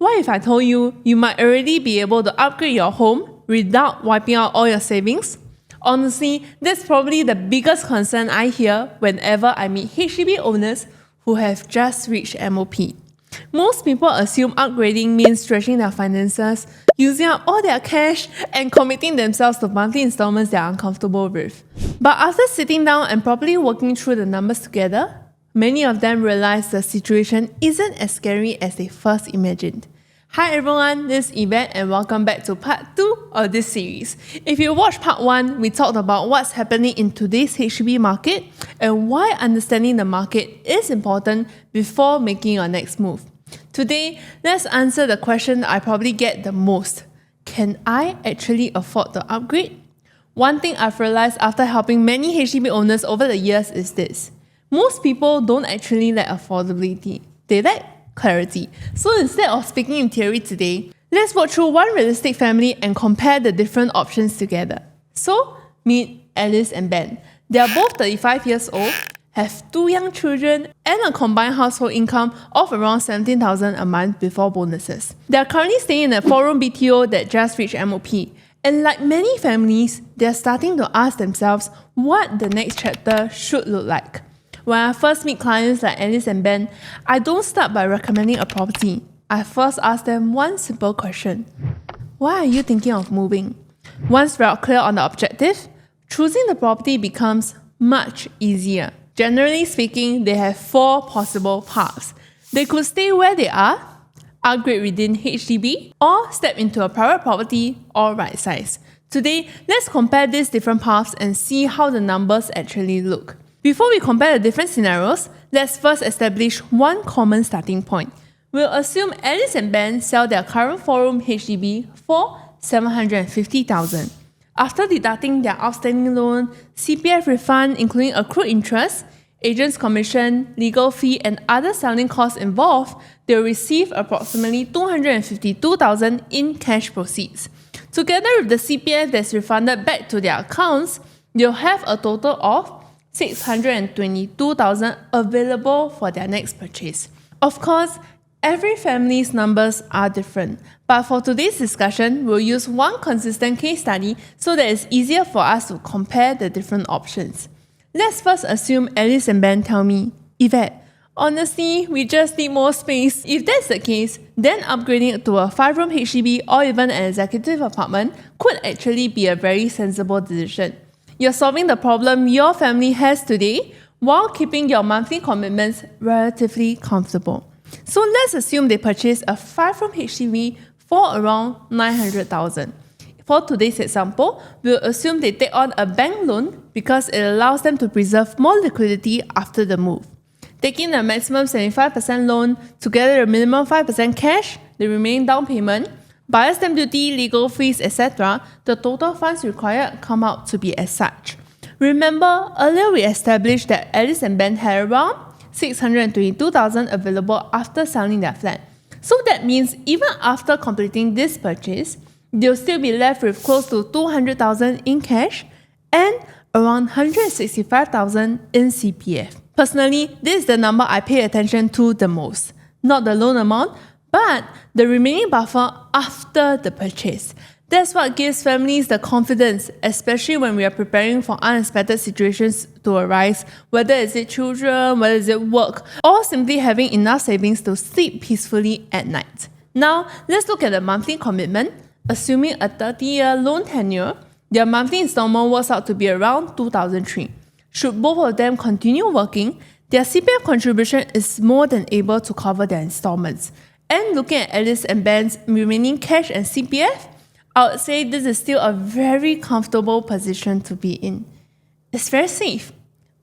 What if I told you you might already be able to upgrade your home without wiping out all your savings? Honestly, that's probably the biggest concern I hear whenever I meet HDB owners who have just reached MOP. Most people assume upgrading means stretching their finances, using up all their cash, and committing themselves to monthly installments they are uncomfortable with. But after sitting down and properly working through the numbers together, many of them realize the situation isn't as scary as they first imagined. Hi everyone, this is Yvette and welcome back to part 2 of this series. If you watched part 1, we talked about what's happening in today's HDB market and why understanding the market is important before making your next move. Today, let's answer the question I probably get the most. Can I actually afford to upgrade? One thing I've realized after helping many HDB owners over the years is this. Most people don't actually lack affordability. They lack clarity. So instead of speaking in theory today, let's walk through one realistic family and compare the different options together. So, meet Alice and Ben. They are both 35 years old, have 2 young children, and a combined household income of around $17,000 a month before bonuses. They are currently staying in a 4-room BTO that just reached MOP. And like many families, they are starting to ask themselves what the next chapter should look like. When I first meet clients like Alice and Ben, I don't start by recommending a property. I first ask them one simple question. Why are you thinking of moving? Once we are clear on the objective, choosing the property becomes much easier. Generally speaking, they have 4 possible paths. They could stay where they are, upgrade within HDB, or step into a private property or right size. Today, let's compare these different paths and see how the numbers actually look. Before we compare the different scenarios, let's first establish one common starting point. We'll assume Alice and Ben sell their current 4-room HDB for $750,000. After deducting their outstanding loan, CPF refund including accrued interest, agent's commission, legal fee, and other selling costs involved, they'll receive approximately $252,000 in cash proceeds. Together with the CPF that's refunded back to their accounts, they'll have a total of $622,000 available for their next purchase. Of course, every family's numbers are different, but for today's discussion, we'll use one consistent case study so that it's easier for us to compare the different options. Let's first assume Alice and Ben tell me, Yvette, honestly, we just need more space. If that's the case, then upgrading to a 5-room HDB or even an executive apartment could actually be a very sensible decision. You're solving the problem your family has today while keeping your monthly commitments relatively comfortable. So let's assume they purchase a 5-room HDB for around $900,000. For today's example, we'll assume they take on a bank loan because it allows them to preserve more liquidity after the move. Taking a maximum 75% loan together with a minimum 5% cash, the remaining down payment, buyer's stamp duty, legal fees, etc., the total funds required come out to be as such. Remember, earlier we established that Alice and Ben had around $622,000 available after selling their flat. So that means even after completing this purchase, they'll still be left with close to $200,000 in cash and around $165,000 in CPF. Personally, this is the number I pay attention to the most. Not the loan amount, but the remaining buffer after the purchase. That's what gives families the confidence, especially when we are preparing for unexpected situations to arise, whether it's children, whether it's work, or simply having enough savings to sleep peacefully at night. Now, let's look at the monthly commitment. Assuming a 30-year loan tenure, their monthly installment works out to be around $2,300. Should both of them continue working, their CPF contribution is more than able to cover their installments. And looking at Alice and Ben's remaining cash and CPF, I would say this is still a very comfortable position to be in. It's very safe.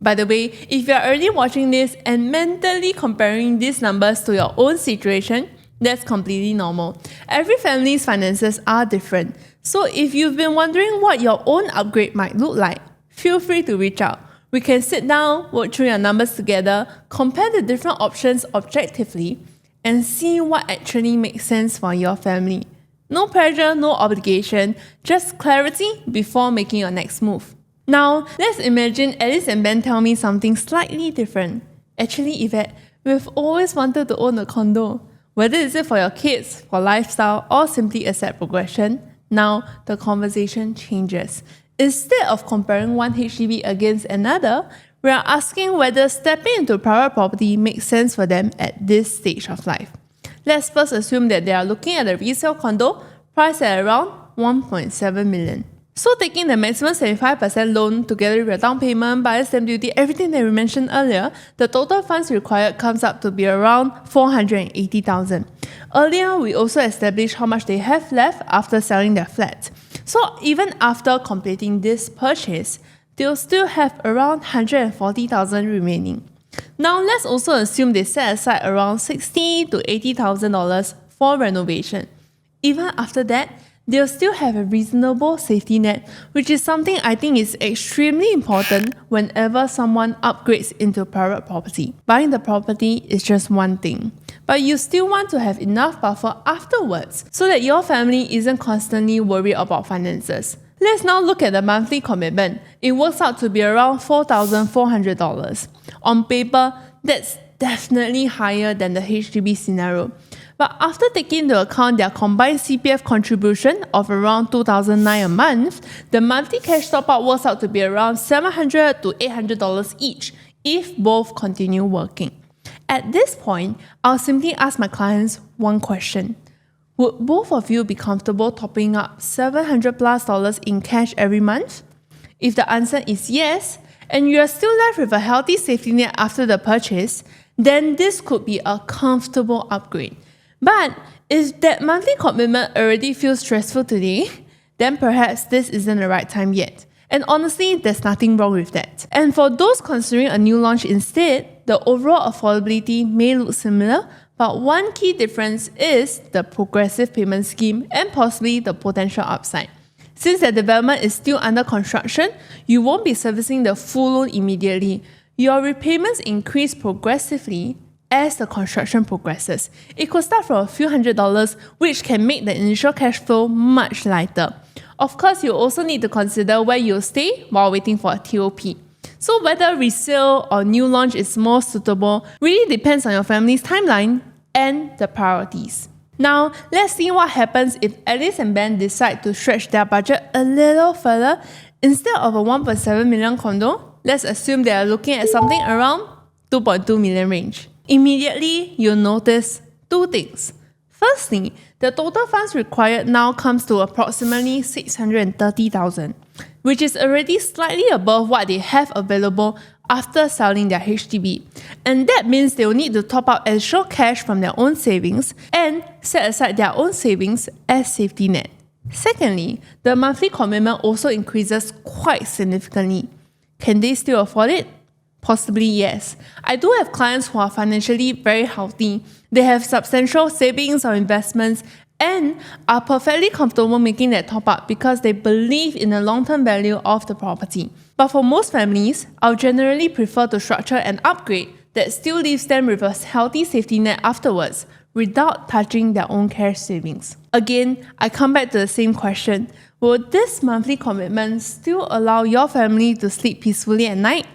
By the way, if you are already watching this and mentally comparing these numbers to your own situation, that's completely normal. Every family's finances are different. So if you've been wondering what your own upgrade might look like, feel free to reach out. We can sit down, work through your numbers together, compare the different options objectively, and see what actually makes sense for your family. No pressure, no obligation, just clarity before making your next move. Now, let's imagine Alice and Ben tell me something slightly different. Actually, Yvette, we've always wanted to own a condo. Whether is it for your kids, for lifestyle, or simply asset progression, now the conversation changes. Instead of comparing one HDB against another, we are asking whether stepping into private property makes sense for them at this stage of life. Let's first assume that they are looking at a resale condo priced at around 1.7 million. So taking the maximum 75% loan together with your down payment, buyer's stamp duty, everything that we mentioned earlier, the total funds required comes up to be around 480,000. Earlier, we also established how much they have left after selling their flat. So even after completing this purchase, they'll still have around 140,000 remaining. Now let's also assume they set aside around $60,000 to $80,000 for renovation. Even after that, they'll still have a reasonable safety net, which is something I think is extremely important whenever someone upgrades into private property. Buying the property is just one thing, but you still want to have enough buffer afterwards so that your family isn't constantly worried about finances. Let's now look at the monthly commitment. It works out to be around $4,400. On paper, that's definitely higher than the HDB scenario. But after taking into account their combined CPF contribution of around $2,900 a month, the monthly cash top-up works out to be around $700 to $800 each if both continue working. At this point, I'll simply ask my clients one question. Would both of you be comfortable topping up $700+ in cash every month? If the answer is yes, and you are still left with a healthy safety net after the purchase, then this could be a comfortable upgrade. But if that monthly commitment already feels stressful today, then perhaps this isn't the right time yet. And honestly, there's nothing wrong with that. And for those considering a new launch instead, the overall affordability may look similar, but one key difference is the progressive payment scheme and possibly the potential upside. Since the development is still under construction, you won't be servicing the full loan immediately. Your repayments increase progressively as the construction progresses. It could start from a few $100s, which can make the initial cash flow much lighter. Of course, you also need to consider where you'll stay while waiting for a TOP. So whether resale or new launch is more suitable really depends on your family's timeline and the priorities. Now, let's see what happens if Alice and Ben decide to stretch their budget a little further. Instead of a 1.7 million condo, let's assume they are looking at something around 2.2 million range. Immediately, you'll notice two things. Firstly, the total funds required now comes to approximately $630,000, which is already slightly above what they have available after selling their HDB. And that means they will need to top up additional cash from their own savings and set aside their own savings as safety net. Secondly, the monthly commitment also increases quite significantly. Can they still afford it? Possibly yes. I do have clients who are financially very healthy. They have substantial savings or investments and are perfectly comfortable making that top up because they believe in the long-term value of the property. But for most families, I'll generally prefer to structure an upgrade that still leaves them with a healthy safety net afterwards without touching their own cash savings. Again, I come back to the same question. Will this monthly commitment still allow your family to sleep peacefully at night?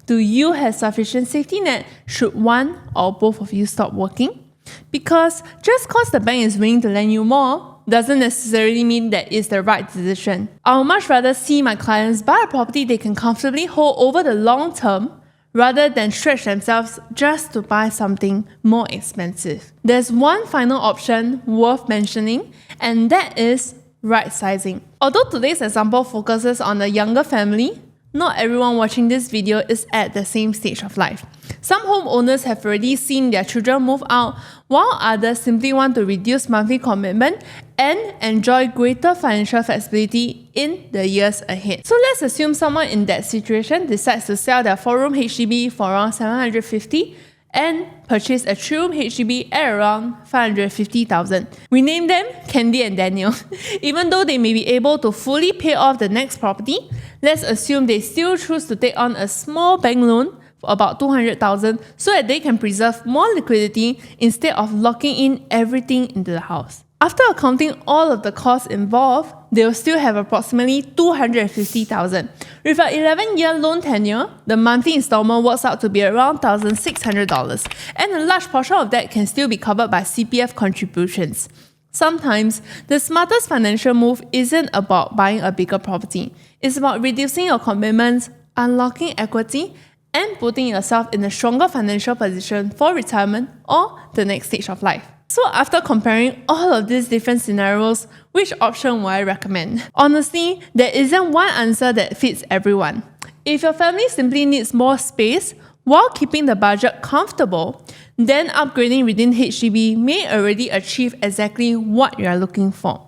Do you have sufficient safety net should one or both of you stop working? Because just because the bank is willing to lend you more doesn't necessarily mean that it's the right decision. I would much rather see my clients buy a property they can comfortably hold over the long term rather than stretch themselves just to buy something more expensive. There's one final option worth mentioning, and that is right sizing. Although today's example focuses on a younger family, not everyone watching this video is at the same stage of life. Some homeowners have already seen their children move out, while others simply want to reduce monthly commitment and enjoy greater financial flexibility in the years ahead. So let's assume someone in that situation decides to sell their 4-room HDB for around $750,000 and purchase a 3-room HDB at around $550,000. We name them Candy and Daniel. Even though they may be able to fully pay off the next property, let's assume they still choose to take on a small bank loan for about $200,000 so that they can preserve more liquidity instead of locking in everything into the house. After accounting all of the costs involved, they will still have approximately $250,000. With an 11-year loan tenure, the monthly installment works out to be around $1,600, and a large portion of that can still be covered by CPF contributions. Sometimes, the smartest financial move isn't about buying a bigger property. It's about reducing your commitments, unlocking equity, and putting yourself in a stronger financial position for retirement or the next stage of life. So after comparing all of these different scenarios, which option would I recommend? Honestly, there isn't one answer that fits everyone. If your family simply needs more space while keeping the budget comfortable, then upgrading within HDB may already achieve exactly what you are looking for.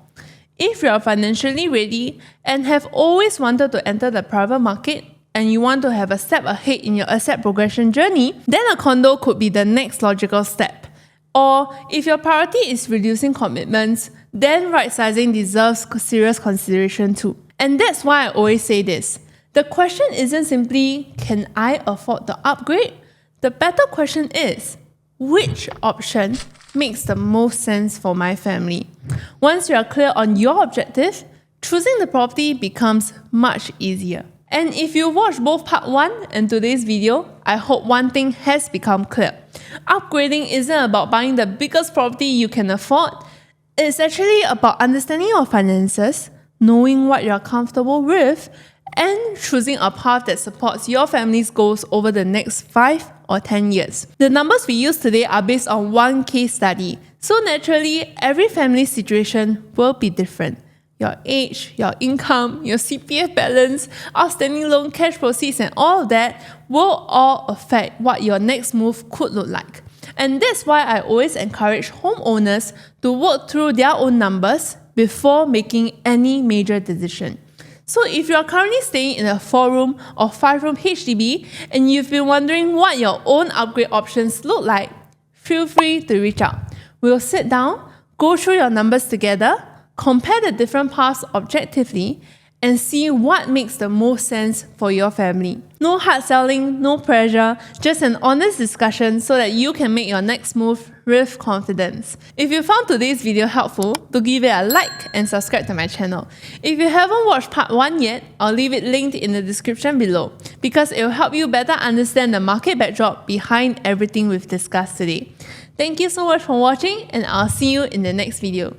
If you are financially ready and have always wanted to enter the private market, and you want to have a step ahead in your asset progression journey, then a condo could be the next logical step. Or if your priority is reducing commitments, then right-sizing deserves serious consideration too. And that's why I always say this. The question isn't simply, can I afford the upgrade? The better question is, which option makes the most sense for my family? Once you are clear on your objective, choosing the property becomes much easier. And if you watched both part 1 and today's video, I hope one thing has become clear. Upgrading isn't about buying the biggest property you can afford. It's actually about understanding your finances, knowing what you're comfortable with, and choosing a path that supports your family's goals over the next 5 or 10 years. The numbers we use today are based on one case study, so naturally, every family situation will be different. Your age, your income, your CPF balance, outstanding loan, cash proceeds, and all of that will all affect what your next move could look like. And that's why I always encourage homeowners to work through their own numbers before making any major decision. So if you are currently staying in a 4-room or 5-room HDB and you've been wondering what your own upgrade options look like, feel free to reach out. We'll sit down, go through your numbers together, compare the different paths objectively, and see what makes the most sense for your family. No hard selling, no pressure, just an honest discussion so that you can make your next move with confidence. If you found today's video helpful, do give it a like and subscribe to my channel. If you haven't watched part 1 yet, I'll leave it linked in the description below because it will help you better understand the market backdrop behind everything we've discussed today. Thank you so much for watching, and I'll see you in the next video.